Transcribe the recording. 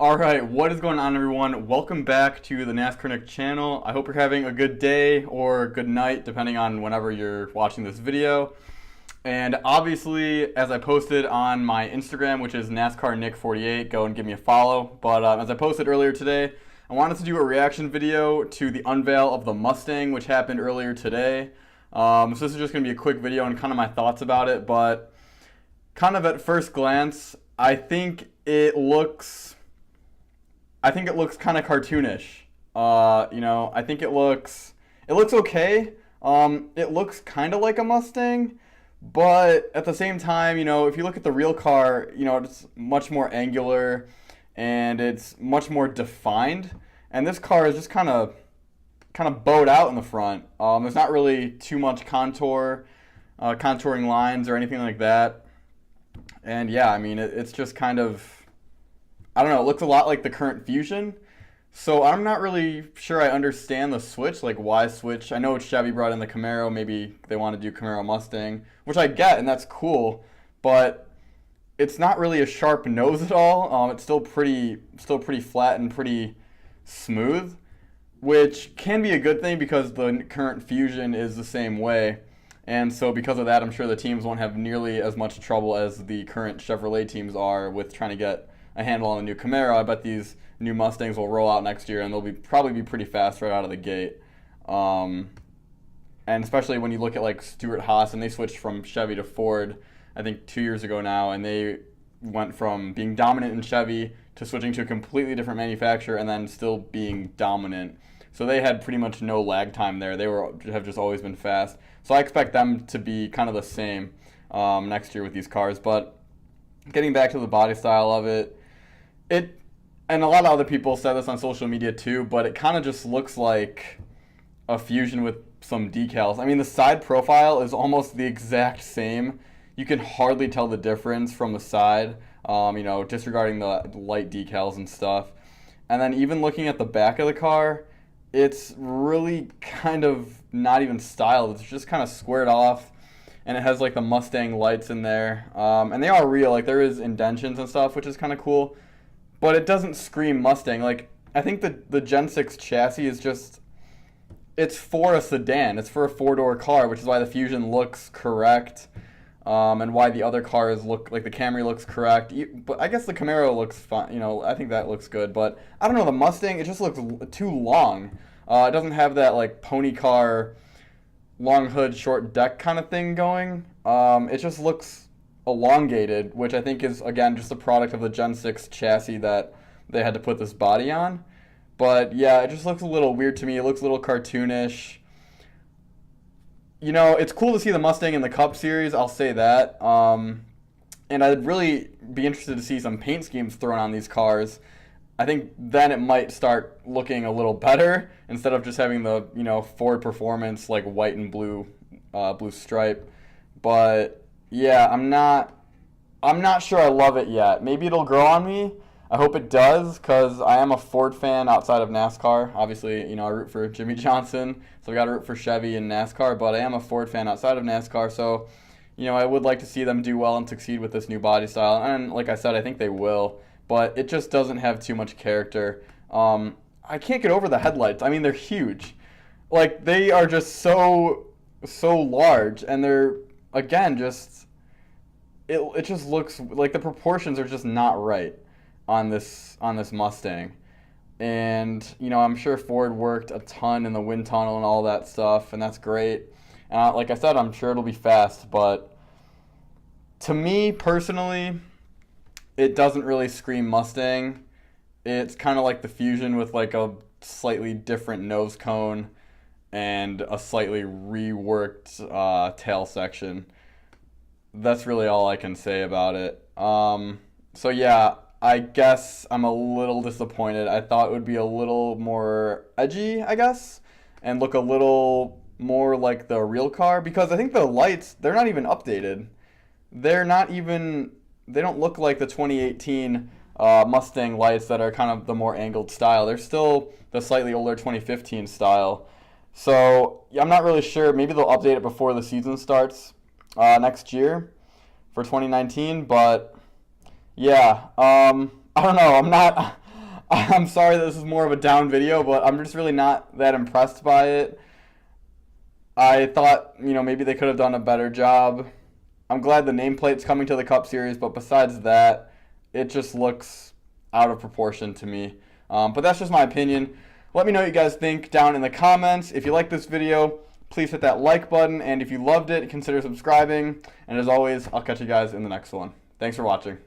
Alright, what is going on, everyone? Welcome back to the NASCAR Nick channel. I hope you're having a good day or good night, depending on whenever you're watching this video. And obviously, as I posted on my Instagram, which is NASCAR Nick 48, go and give me a follow. But as I posted earlier today, I wanted to do a reaction video to the unveil of the Mustang, which happened earlier today. So this is just going to be a quick video and kind of my thoughts about it. But kind of at first glance, I think it looks kind of cartoonish. I think it looks okay. It looks kind of like a Mustang, but at the same time, if you look at the real car, it's much more angular and it's much more defined. And this car is just kind of bowed out in the front. There's not really too much contouring lines or anything like that. And yeah, I mean, it's just kind of, I don't know, it looks a lot like the current Fusion. So I'm not really sure I understand the switch, like why switch. I know Chevy brought in the Camaro, maybe they want to do Camaro Mustang, which I get, and that's cool, but it's not really a sharp nose at all. It's still pretty flat and pretty smooth, which can be a good thing because the current Fusion is the same way. And so because of that, I'm sure the teams won't have nearly as much trouble as the current Chevrolet teams are with trying to get a handle on the new Camaro. I bet these new Mustangs will roll out next year and they'll probably be pretty fast right out of the gate. And especially when you look at like Stewart Haas, and they switched from Chevy to Ford, I think 2 years ago now, and they went from being dominant in Chevy to switching to a completely different manufacturer and then still being dominant. So they had pretty much no lag time there. They have just always been fast. So I expect them to be kind of the same next year with these cars. But getting back to the body style of it, and a lot of other people said this on social media too, but it kind of just looks like a Fusion with some decals. I mean, the side profile is almost the exact same. You can hardly tell the difference from the side, disregarding the light decals and stuff. And then even looking at the back of the car, it's really kind of not even styled. It's just kind of squared off, and it has like the Mustang lights in there. And they are real, like there is indentions and stuff, which is kind of cool. But it doesn't scream Mustang. Like, I think the Gen 6 chassis is just, it's for a sedan. It's for a four-door car, which is why the Fusion looks correct, and why the other cars look, like the Camry looks correct. But I guess the Camaro looks fine. I think that looks good. But I don't know, the Mustang, it just looks too long. It doesn't have that, like, pony car, long hood, short deck kind of thing going. It just looks elongated, which I think is, again, just a product of the Gen 6 chassis that they had to put this body on. But yeah, it just looks a little weird to me. It looks a little cartoonish. It's cool to see the Mustang in the Cup Series, I'll say that. And I'd really be interested to see some paint schemes thrown on these cars. I think then it might start looking a little better instead of just having the, Ford Performance, like white and blue stripe. But yeah, I'm not sure I love it yet. Maybe it'll grow on me. I hope it does, because I am a Ford fan outside of NASCAR. Obviously, I root for Jimmy Johnson, so I got to root for Chevy and NASCAR, but I am a Ford fan outside of NASCAR, so, I would like to see them do well and succeed with this new body style. And like I said, I think they will, but it just doesn't have too much character. I can't get over the headlights. I mean, they're huge. Like, they are just so large, and they're, again, it just looks like the proportions are just not right on this Mustang. And I'm sure Ford worked a ton in the wind tunnel and all that stuff, and that's great. And like I said, I'm sure it'll be fast, but to me personally, it doesn't really scream Mustang. It's kind of like the Fusion with like a slightly different nose cone and a slightly reworked tail section. That's really all I can say about it. So yeah, I guess I'm a little disappointed. I thought it would be a little more edgy, I guess, and look a little more like the real car, because I think the lights, they're not even updated. They don't look like the 2018 Mustang lights that are kind of the more angled style. They're still the slightly older 2015 style. So I'm not really sure. Maybe they'll update it before the season starts next year for 2019. But yeah, I don't know. I'm sorry that this is more of a down video, but I'm just really not that impressed by it. I thought, maybe they could have done a better job. I'm glad the nameplate's coming to the Cup Series, but besides that, it just looks out of proportion to me. But that's just my opinion. Let me know what you guys think down in the comments. If you like this video, please hit that like button, and if you loved it, consider subscribing. And as always, I'll catch you guys in the next one. Thanks for watching.